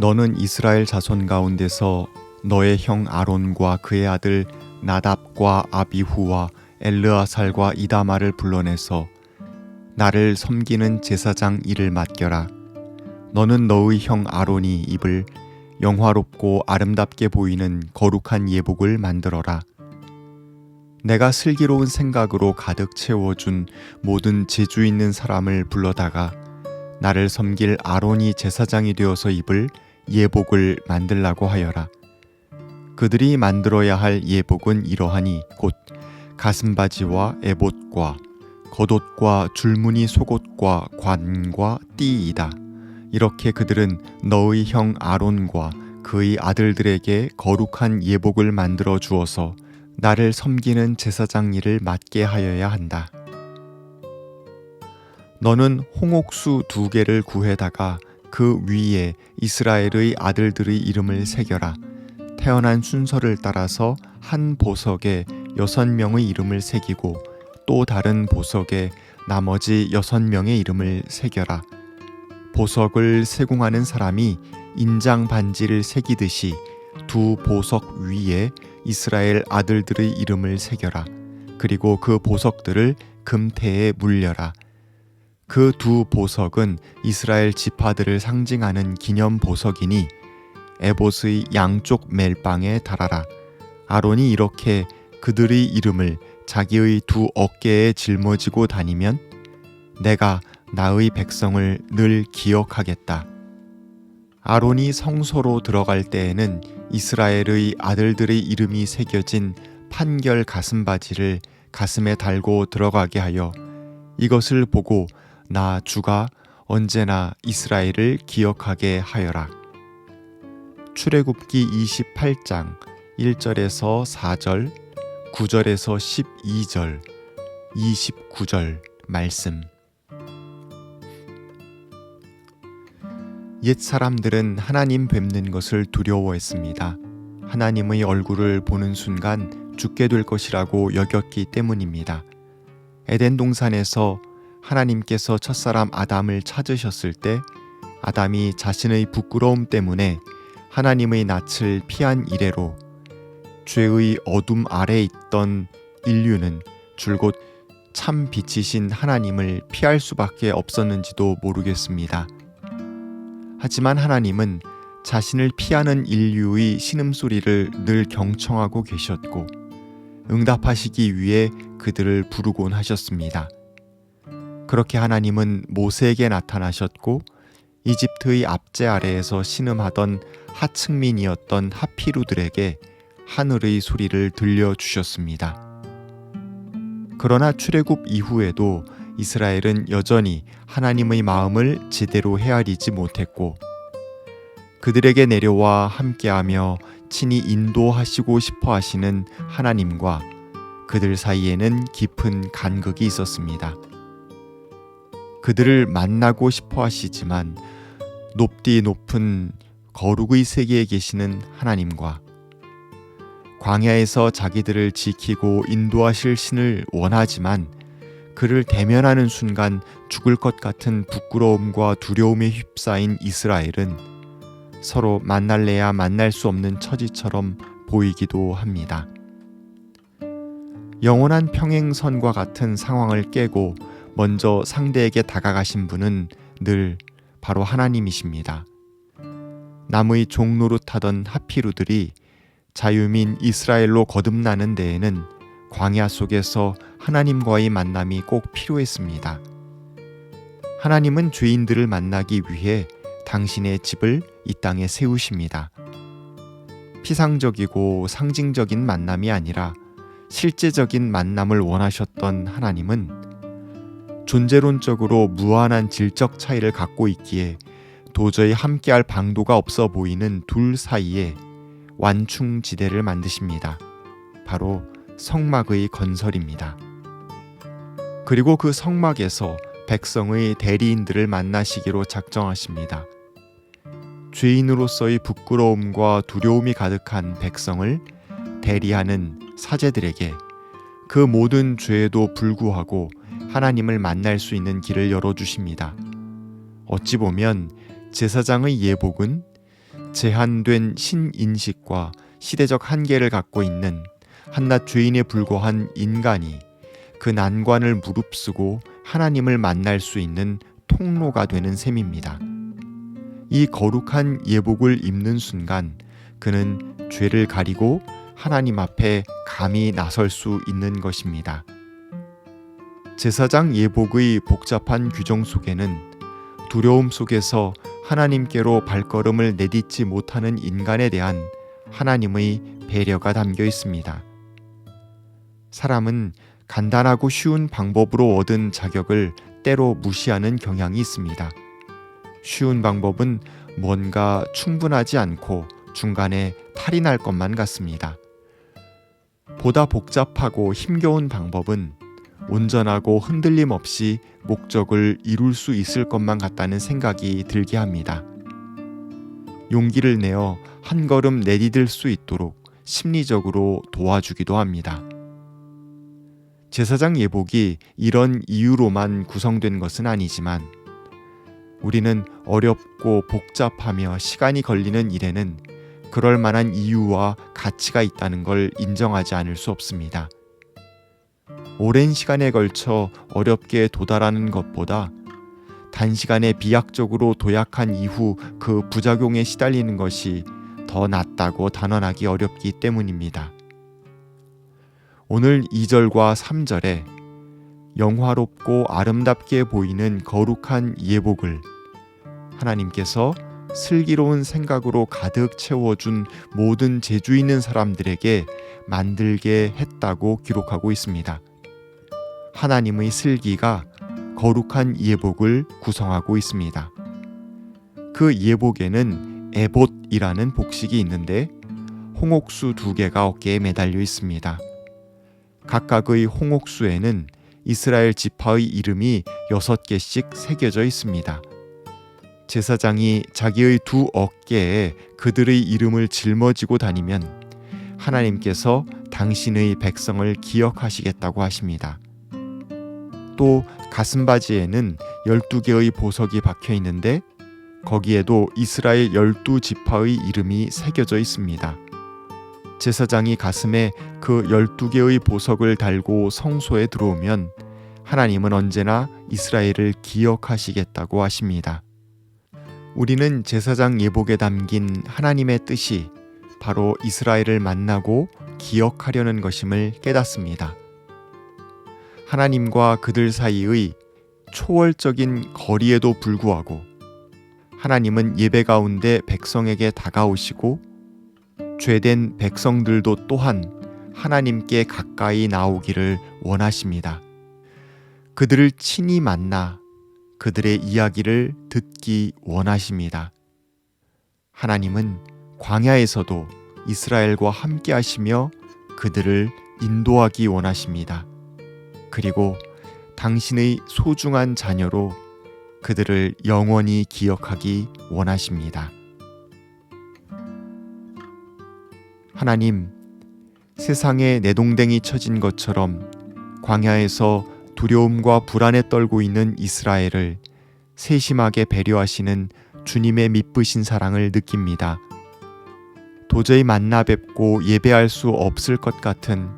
너는 이스라엘 자손 가운데서 너의 형 아론과 그의 아들 나답과 아비후와 엘르아살과 이다말을 불러내서 나를 섬기는 제사장 일을 맡겨라. 너는 너의 형 아론이 입을 영화롭고 아름답게 보이는 거룩한 예복을 만들어라. 내가 슬기로운 생각으로 가득 채워준 모든 재주 있는 사람을 불러다가 나를 섬길 아론이 제사장이 되어서 입을 예복을 만들라고 하여라. 그들이 만들어야 할 예복은 이러하니 곧 가슴바지와 에봇과 겉옷과 줄무늬 속옷과 관과 띠이다. 이렇게 그들은 너의 형 아론과 그의 아들들에게 거룩한 예복을 만들어 주어서 나를 섬기는 제사장 일을 맡게 하여야 한다. 너는 홍옥수 2개를 구해다가 그 위에 이스라엘의 아들들의 이름을 새겨라. 태어난 순서를 따라서 한 보석에 6명의 이름을 새기고 또 다른 보석에 나머지 6명의 이름을 새겨라. 보석을 세공하는 사람이 인장 반지를 새기듯이 2 보석 위에 이스라엘 아들들의 이름을 새겨라. 그리고 그 보석들을 금태에 물려라. 그 2 보석은 이스라엘 지파들을 상징하는 기념 보석이니 에봇의 양쪽 멜빵에 달아라. 아론이 이렇게 그들의 이름을 자기의 2 어깨에 짊어지고 다니면 내가 나의 백성을 늘 기억하겠다. 아론이 성소로 들어갈 때에는 이스라엘의 아들들의 이름이 새겨진 판결 가슴바지를 가슴에 달고 들어가게 하여 이것을 보고 나 주가 언제나 이스라엘을 기억하게 하여라. 출애굽기 28장 1절에서 4절, 9절에서 12절, 29절 말씀. 옛 사람들은 하나님 뵙는 것을 두려워했습니다. 하나님의 얼굴을 보는 순간 죽게 될 것이라고 여겼기 때문입니다. 에덴 동산에서 하나님께서 첫사람 아담을 찾으셨을 때 아담이 자신의 부끄러움 때문에 하나님의 낯을 피한 이래로 죄의 어둠 아래 있던 인류는 줄곧 참 빛이신 하나님을 피할 수밖에 없었는지도 모르겠습니다. 하지만 하나님은 자신을 피하는 인류의 신음소리를 늘 경청하고 계셨고 응답하시기 위해 그들을 부르곤 하셨습니다. 그렇게 하나님은 모세에게 나타나셨고 이집트의 압제 아래에서 신음하던 하층민이었던 하피루들에게 하늘의 소리를 들려주셨습니다. 그러나 출애굽 이후에도 이스라엘은 여전히 하나님의 마음을 제대로 헤아리지 못했고 그들에게 내려와 함께하며 친히 인도하시고 싶어 하시는 하나님과 그들 사이에는 깊은 간극이 있었습니다. 그들을 만나고 싶어 하시지만 높디 높은 거룩의 세계에 계시는 하나님과 광야에서 자기들을 지키고 인도하실 신을 원하지만 그를 대면하는 순간 죽을 것 같은 부끄러움과 두려움에 휩싸인 이스라엘은 서로 만날래야 만날 수 없는 처지처럼 보이기도 합니다. 영원한 평행선과 같은 상황을 깨고 먼저 상대에게 다가가신 분은 늘 바로 하나님이십니다. 남의 종 노릇하던 하피루들이 자유민 이스라엘로 거듭나는 데에는 광야 속에서 하나님과의 만남이 꼭 필요했습니다. 하나님은 죄인들을 만나기 위해 당신의 집을 이 땅에 세우십니다. 피상적이고 상징적인 만남이 아니라 실제적인 만남을 원하셨던 하나님은 존재론적으로 무한한 질적 차이를 갖고 있기에 도저히 함께할 방도가 없어 보이는 둘 사이에 완충지대를 만드십니다. 바로 성막의 건설입니다. 그리고 그 성막에서 백성의 대리인들을 만나시기로 작정하십니다. 죄인으로서의 부끄러움과 두려움이 가득한 백성을 대리하는 사제들에게 그 모든 죄에도 불구하고 하나님을 만날 수 있는 길을 열어주십니다. 어찌 보면 제사장의 예복은 제한된 신인식과 시대적 한계를 갖고 있는 한낱 죄인에 불과한 인간이 그 난관을 무릅쓰고 하나님을 만날 수 있는 통로가 되는 셈입니다. 이 거룩한 예복을 입는 순간 그는 죄를 가리고 하나님 앞에 감히 나설 수 있는 것입니다. 제사장 예복의 복잡한 규정 속에는 두려움 속에서 하나님께로 발걸음을 내딛지 못하는 인간에 대한 하나님의 배려가 담겨 있습니다. 사람은 간단하고 쉬운 방법으로 얻은 자격을 때로 무시하는 경향이 있습니다. 쉬운 방법은 뭔가 충분하지 않고 중간에 탈이 날 것만 같습니다. 보다 복잡하고 힘겨운 방법은 온전하고 흔들림 없이 목적을 이룰 수 있을 것만 같다는 생각이 들게 합니다. 용기를 내어 한 걸음 내디딜 수 있도록 심리적으로 도와주기도 합니다. 제사장 예복이 이런 이유로만 구성된 것은 아니지만 우리는 어렵고 복잡하며 시간이 걸리는 일에는 그럴 만한 이유와 가치가 있다는 걸 인정하지 않을 수 없습니다. 오랜 시간에 걸쳐 어렵게 도달하는 것보다 단시간에 비약적으로 도약한 이후 그 부작용에 시달리는 것이 더 낫다고 단언하기 어렵기 때문입니다. 오늘 2절과 3절에 영화롭고 아름답게 보이는 거룩한 예복을 하나님께서 슬기로운 생각으로 가득 채워준 모든 재주 있는 사람들에게 만들게 했다고 기록하고 있습니다. 하나님의 슬기가 거룩한 예복을 구성하고 있습니다. 그 예복에는 에봇이라는 복식이 있는데 홍옥수 2개가 어깨에 매달려 있습니다. 각각의 홍옥수에는 이스라엘 지파의 이름이 6개씩 새겨져 있습니다. 제사장이 자기의 2 어깨에 그들의 이름을 짊어지고 다니면 하나님께서 당신의 백성을 기억하시겠다고 하십니다. 또 가슴바지에는 12개의 보석이 박혀 있는데 거기에도 이스라엘 12지파의 이름이 새겨져 있습니다. 제사장이 가슴에 그 12개의 보석을 달고 성소에 들어오면 하나님은 언제나 이스라엘을 기억하시겠다고 하십니다. 우리는 제사장 예복에 담긴 하나님의 뜻이 바로 이스라엘을 만나고 기억하려는 것임을 깨닫습니다. 하나님과 그들 사이의 초월적인 거리에도 불구하고 하나님은 예배 가운데 백성에게 다가오시고 죄된 백성들도 또한 하나님께 가까이 나오기를 원하십니다. 그들을 친히 만나 그들의 이야기를 듣기 원하십니다. 하나님은 광야에서도 이스라엘과 함께 하시며 그들을 인도하기 원하십니다. 그리고 당신의 소중한 자녀로 그들을 영원히 기억하기 원하십니다. 하나님, 세상에 내동댕이 쳐진 것처럼 광야에서 두려움과 불안에 떨고 있는 이스라엘을 세심하게 배려하시는 주님의 미쁘신 사랑을 느낍니다. 도저히 만나 뵙고 예배할 수 없을 것 같은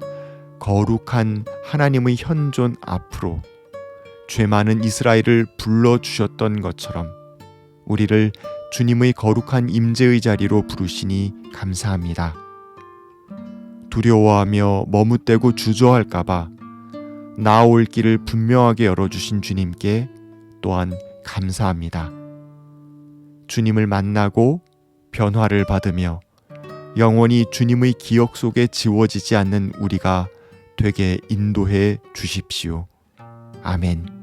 거룩한 하나님의 현존 앞으로 죄 많은 이스라엘을 불러주셨던 것처럼 우리를 주님의 거룩한 임재의 자리로 부르시니 감사합니다. 두려워하며 머뭇대고 주저할까봐 나올 길을 분명하게 열어주신 주님께 또한 감사합니다. 주님을 만나고 변화를 받으며 영원히 주님의 기억 속에 지워지지 않는 우리가 되게 인도해 주십시오. 아멘.